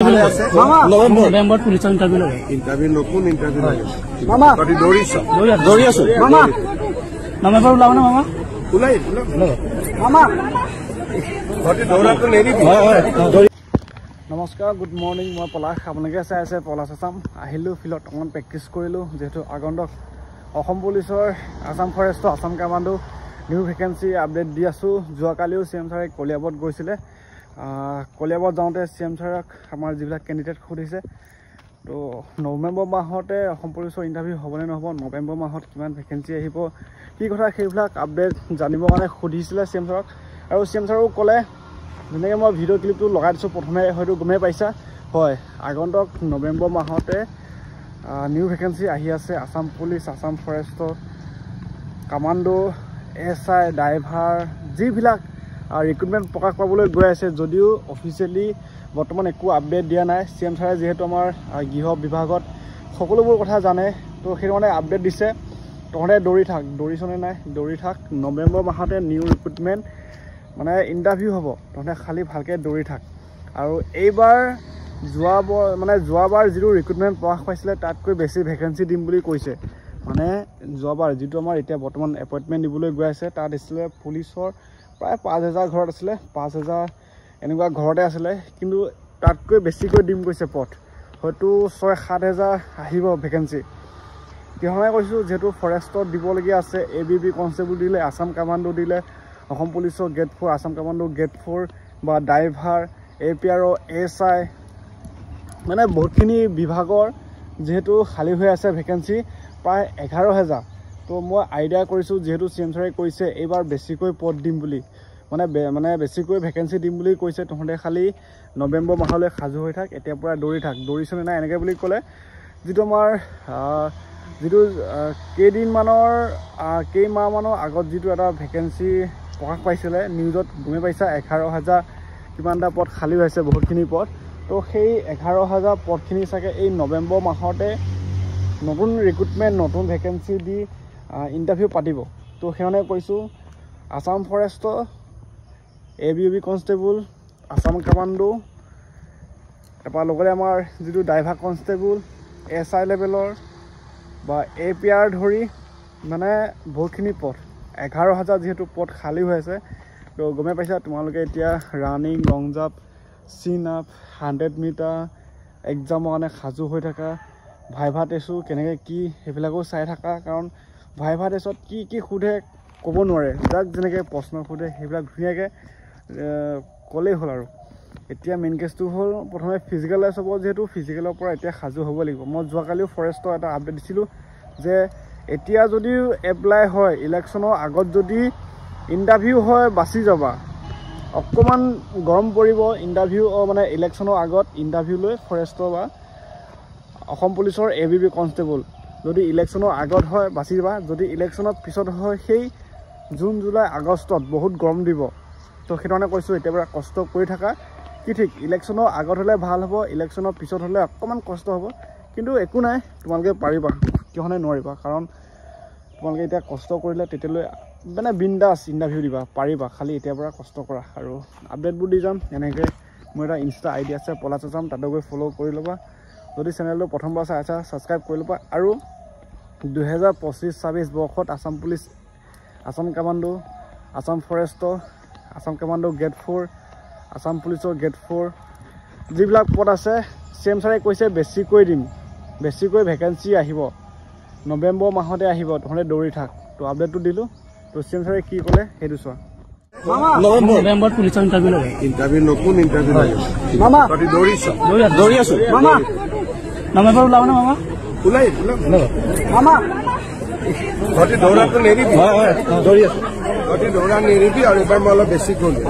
নৱেম্বৰত পুলিচৰ ইণ্টাৰভিউ নতুন ইণ্টাৰভিউ মামা দৌৰি আছো মামা নৱেম্বৰ ওলাব নে মামা ওলাই মামা নমস্কাৰ গুড মৰ্ণিং মই পলাশ আপোনালোকে চাই আছে পলাশ আছাম আহিলোঁ ফিল্ডত অকণমান প্ৰেক্টিছ কৰিলোঁ যিহেতু আগন্তুক অসম পুলিচৰ Assam forest Assam commando new vacancy update দি আছোঁ যোৱাকালিও চি এম ছাৰে কলিয়াবৰত গৈছিলে কলিয়াবৰত যাওঁতে চি এম ছাৰক আমাৰ যিবিলাক কেণ্ডিডেট সুধিছে তো নৱেম্বৰ মাহতে অসম পুলিচৰ ইণ্টাৰভিউ হ'বনে নহ'ব নৱেম্বৰ মাহত কিমান ভেকেঞ্চি আহিব কি কথা সেইবিলাক আপডেট জানিবৰ কাৰণে সুধিছিলে চি এম ছাৰক আৰু চি এম ছাৰেও ক'লে যেনেকৈ মই ভিডিঅ' ক্লিপটো লগাই দিছোঁ প্ৰথমে হয়তো গমেই পাইছা হয় আগন্তুক নৱেম্বৰ মাহতে নিউ ভেকেঞ্চি আহি আছে আছাম পুলিচ আছাম ফৰেষ্টৰ কামাণ্ডো SI ড্ৰাইভাৰ যিবিলাক ৰিক্ৰুটমেণ্ট প্ৰকাশ পাবলৈ গৈ আছে যদিও অফিচিয়েলি বৰ্তমান একো আপডেট দিয়া নাই চি এম ছাৰে যিহেতু আমাৰ গৃহ বিভাগত সকলোবোৰ কথা জানে তো সেইটো মানে আপডেট দিছে তহঁতে দৌৰিছনে নাই দৌৰি থাক নৱেম্বৰ মাহতে নিউ ৰিক্ৰুটমেণ্ট মানে ইণ্টাৰভিউ হ'ব তহঁতে খালি ভালকৈ দৌৰি থাক আৰু এইবাৰ যোৱাবাৰ যিটো ৰিক্ৰুটমেণ্ট প্ৰকাশ পাইছিলে তাতকৈ বেছি ভেকেঞ্চি দিম বুলি কৈছে মানে যোৱাবাৰ যিটো আমাৰ এতিয়া বৰ্তমান এপইণ্টমেণ্ট দিবলৈ গৈ আছে তাত আছিলে পুলিচৰ প্ৰায় 5,000 ঘৰত আছিলে 5,000 এনেকুৱা ঘৰতে আছিলে কিন্তু তাতকৈ বেছিকৈ দিম কৈছে পথ হয়তো 6-7,000 আহিব ভেকেঞ্চি কিহনে কৈছোঁ যিহেতু ফৰেষ্টত দিবলগীয়া আছে ABB কনষ্টেবল দিলে আছাম কামাণ্ডো দিলে অসম পুলিচৰ গেট 4 আছাম কামাণ্ডো গেট 4 বা ড্ৰাইভাৰ APRO SI মানে বহুতখিনি বিভাগৰ যিহেতু খালী হৈ আছে ভেকেঞ্চি প্ৰায় 11,000 তো মই আইডিয়া কৰিছোঁ যিহেতু চি এম ছাৰে কৈছে এইবাৰ বেছিকৈ পদ দিম বুলি মানে বেছিকৈ ভেকেঞ্চি দিম বুলি কৈছে তহঁতে খালি নৱেম্বৰ মাহলৈ সাজু হৈ থাক এতিয়াৰ পৰা দৌৰি থাক দৌৰিছনে নাই এনেকৈ বুলি ক'লে যিটো আমাৰ যিটো কেইমাহমানৰ আগত যিটো এটা ভেকেঞ্চি প্ৰকাশ পাইছিলে নিউজত গমে পাইছা 11,000 কিমানটা পদ খালী হৈছে বহুতখিনি পদ তো সেই 11,000 পদখিনি চাগে এই নৱেম্বৰ মাহতে নতুন ৰিক্ৰুটমেণ্ট নতুন ভেকেঞ্চি দি ইণ্টাৰভিউ পাতিব তো সেইকাৰণে কৈছোঁ আছাম ফৰেষ্টৰ ABB কনষ্টেবল আছাম কামাণ্ডো তাৰপৰা লগতে আমাৰ যিটো ড্ৰাইভাৰ কনষ্টেবল SI লেভেলৰ বা APR ধৰি মানে বহুতখিনি পদ 11,000 যিহেতু পদ খালী হৈ আছে তো গমে পাইছা তোমালোকে এতিয়া ৰানিং লং জাম্প চিন আপ 100 মিটাৰ এক্সামৰ কাৰণে সাজু হৈ থকা ভাইভা টেষ্টো কেনেকৈ কি সেইবিলাকো চাই থকা কাৰণ ভাইভা টেষ্টত কি সোধে ক'ব নোৱাৰে যাক যেনেকৈ প্ৰশ্ন সোধে সেইবিলাক ধুনীয়াকৈ ক'লেই হ'ল আৰু এতিয়া মেইন কেছটো হ'ল প্ৰথমে ফিজিকেলাইজ হ'ব যিহেতু ফিজিকেলৰ পৰা এতিয়া সাজু হ'ব লাগিব মই যোৱাকালিও ফৰেষ্টৰ এটা আপডেট দিছিলোঁ যে এতিয়া যদিও এপ্লাই হয় ইলেকশ্যনৰ আগত যদি ইণ্টাৰভিউ হয় বাচি যাবা অকণমান গৰম পৰিব ইণ্টাৰভিউ মানে ইলেকশ্যনৰ আগত ইণ্টাৰভিউ লৈ ফৰেষ্টৰ বা অসম পুলিচৰ ABB কনষ্টেবল যদি ইলেকশ্যনৰ আগত হয় বাচি যাবা যদি ইলেকশ্যনৰ পিছত হয় সেই জুন জুলাই আগষ্টত বহুত গৰম দিব তো সেইকাৰণে কৈছোঁ এতিয়াৰ পৰা কষ্ট কৰি থাকা কি ঠিক ইলেকশ্যনৰ আগত হ'লে ভাল হ'ব ইলেকশ্যনৰ পিছত হ'লে অকণমান কষ্ট হ'ব কিন্তু একো নাই তোমালোকে পাৰিবা কিয়নে নোৱাৰিবা কাৰণ তোমালোকে এতিয়া কষ্ট কৰিলে তেতিয়ালৈ মানে বিন্দাছ ইণ্টাৰভিউ দিবা পাৰিবা খালি এতিয়াৰ পৰা কষ্ট কৰা আৰু আপডেটবোৰ দি যাম এনেকৈ মোৰ এটা ইনষ্টা ID আছে পলাশ আছাম তাতে গৈ ফ'ল' কৰি ল'বা যদি চেনেলটো প্ৰথমবাৰ চাই আছা ছাবস্ক্ৰাইব কৰি ল'বা আৰু 2025-26 বৰ্ষত আছাম পুলিচ আছাম কামাণ্ডো আছাম ফৰেষ্টৰ আছাম কামাণ্ডো গেট 4 আছাম পুলিচৰ গেট 4 যিবিলাক পদ আছে চি এম ছাৰে কৈছে বেছিকৈ ভেকেঞ্চি আহিব নৱেম্বৰ মাহতে আহিব তহঁতে দৌৰি থাক তো আপডেটটো দিলোঁ তো চি এম ছাৰে কি ক'লে সেইটো চোৱা নৱেম্বৰত পুলিচৰ ইণ্টাৰভিউ নতুন ইণ্টাৰভিউ মামা দৌৰি আছো মামা নৱেম্বৰ ওলাব নে মামা ওলাই মামা দৌৰাটো নেৰিবি দৌৰি আছো দৌৰা নেৰিবি আৰু এবাৰ মই অলপ বেছি কৰিলোঁ